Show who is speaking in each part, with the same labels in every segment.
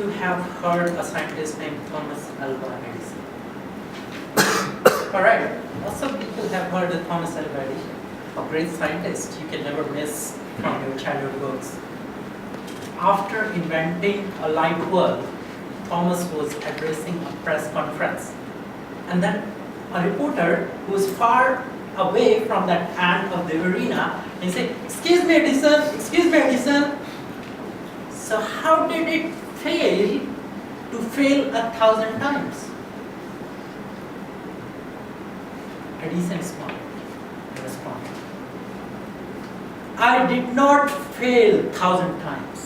Speaker 1: you have heard a scientist named Thomas Alva Edison? Alright, lots of people have heard of Thomas Alva Edison, a great scientist you can never miss from your childhood books. After inventing a light bulb, Thomas was addressing a press conference, and then a reporter who was far away from that end of the arena and said, "Excuse me, Edison, excuse me, Edison." So how did it fail to fail 1,000 times? Edison smiled and responded, "I did not fail 1,000 times.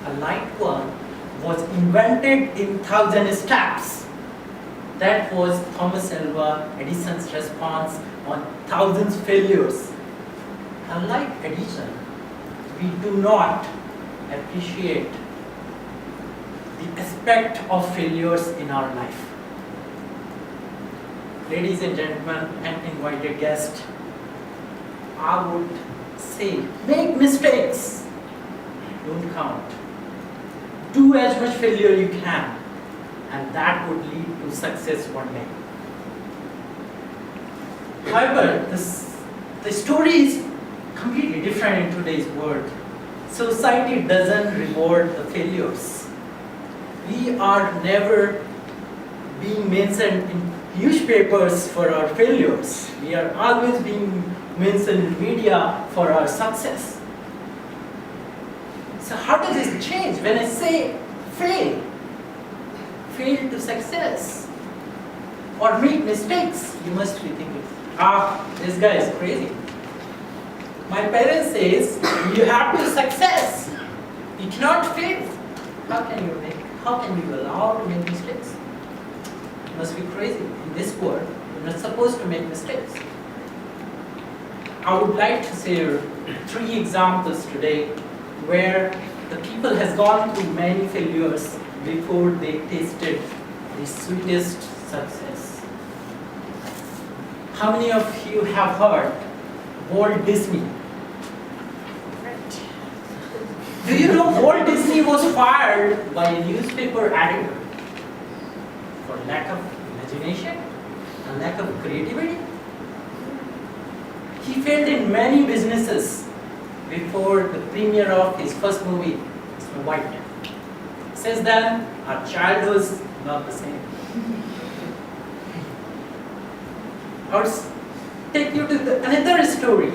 Speaker 1: A light bulb was invented in 1,000 steps." That was Thomas Alva Edison's response on thousands failures. Unlike Edison, we do not appreciate the aspect of failures in our life. Ladies and gentlemen and invited guests, I would say, make mistakes, don't count. Do as much failure you can, and that would lead to success one day. However, the story is completely different in today's world. Society doesn't reward the failures. We are never being mentioned in newspapers for our failures. We are always being mentioned in media for our success. So how does this change? When I say fail to success, or make mistakes, you must be thinking, this guy is crazy. My parents says, you have to success. You cannot fail. How can you allow to make mistakes? You must be crazy. In this world, you're not supposed to make mistakes. I would like to share 3 examples today where the people has gone through many failures before they tasted the sweetest success. How many of you have heard Walt Disney? Do you know Walt Disney was fired by a newspaper editor for lack of imagination and lack of creativity? He failed in many businesses before the premiere of his first movie, Snow White. Since then, our childhood is not the same. I'll take you to another story.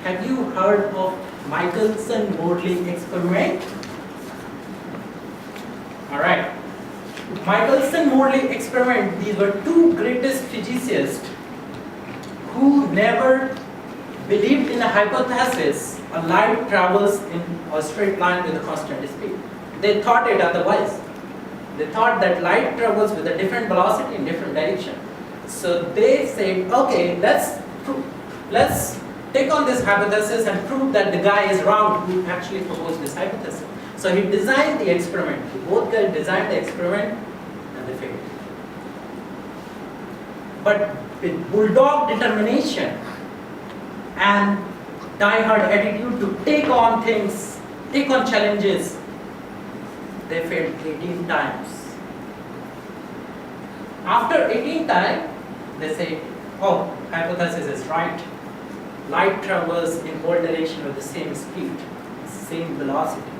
Speaker 1: Have you heard of Michelson-Morley experiment? Alright. Michelson-Morley experiment, these were 2 greatest physicists who never believed in a hypothesis a light travels in a straight line with a constant speed. They thought it otherwise. They thought that light travels with a different velocity in different direction. So they said, okay, let's take on this hypothesis and prove that the guy is wrong who actually proposed this hypothesis. So he designed the experiment. Both guys designed the experiment and they failed. But with bulldog determination and die-hard attitude to take on things, take on challenges, they failed 18 times. After 18 times, they say, oh, hypothesis is right. Light travels in all directions with the same speed, same velocity.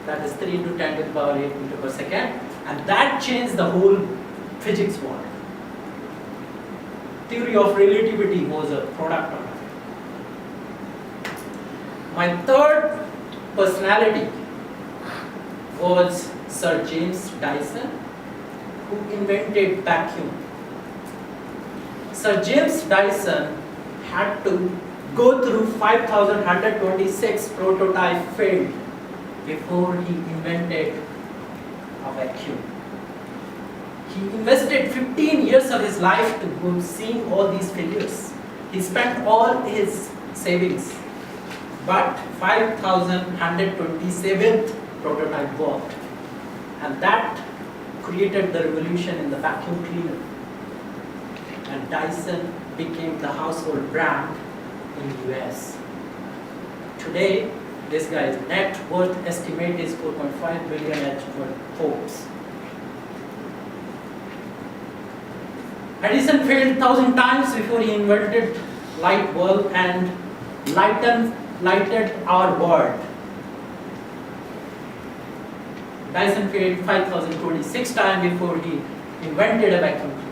Speaker 1: That is 3 into 10 to the power 8 meter per second. And that changed the whole physics world. Theory of relativity was a product of it. My third personality was Sir James Dyson, who invented vacuum. Sir James Dyson had to go through 5,126 prototype failed before he invented a vacuum. He invested 15 years of his life to go seeing all these failures. He spent all his savings, but 5,127th prototype worked, and that created the revolution in the vacuum cleaner. And Dyson became the household brand in the US. Today, This guy's net worth estimate is 4.5 billion at Forbes. Edison failed 1,000 times before he invented light bulb and lighted our world. Dyson failed 5,026 times before he invented a vacuum cleaner.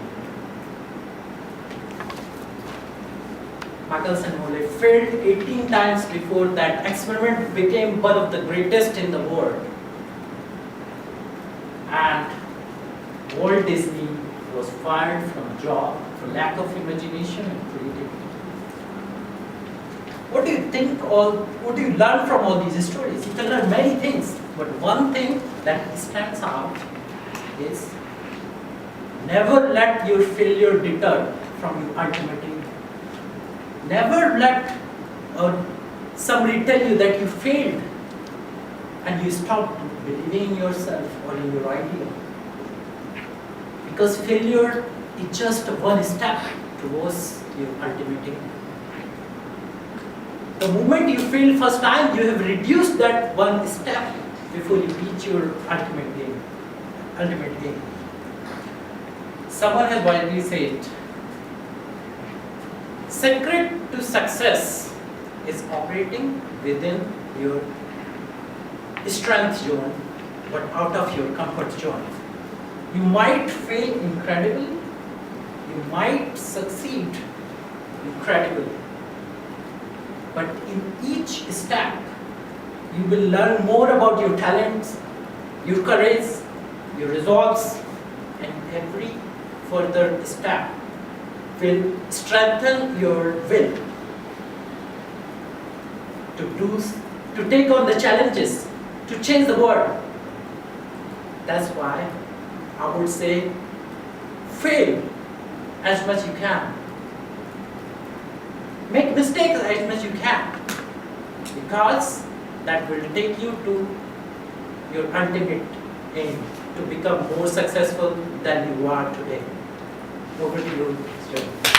Speaker 1: Michelson-Morley failed 18 times before that experiment became one of the greatest in the world. And Walt Disney was fired from a job for lack of imagination and creativity. What do you think what do you learn from all these stories? You can learn many things, but one thing that stands out is never let your failure deter from your ultimate aim. Never let somebody tell you that you failed and you stopped believing in yourself or in your idea. Because failure is just one step towards your ultimate aim. The moment you fail first time, you have reduced that one step before you reach your ultimate aim. Someone has widely said, secret to success is operating within your strength zone, but out of your comfort zone. You might fail incredibly, you might succeed incredibly, but in each step, you will learn more about your talents, your courage, your resolves, and every further step will strengthen your will to take on the challenges, to change the world. That's why I would say fail as much as you can. Make mistakes as much as you can, because that will take you to your ultimate aim, to become more successful than you are today. Over to you, Stuart.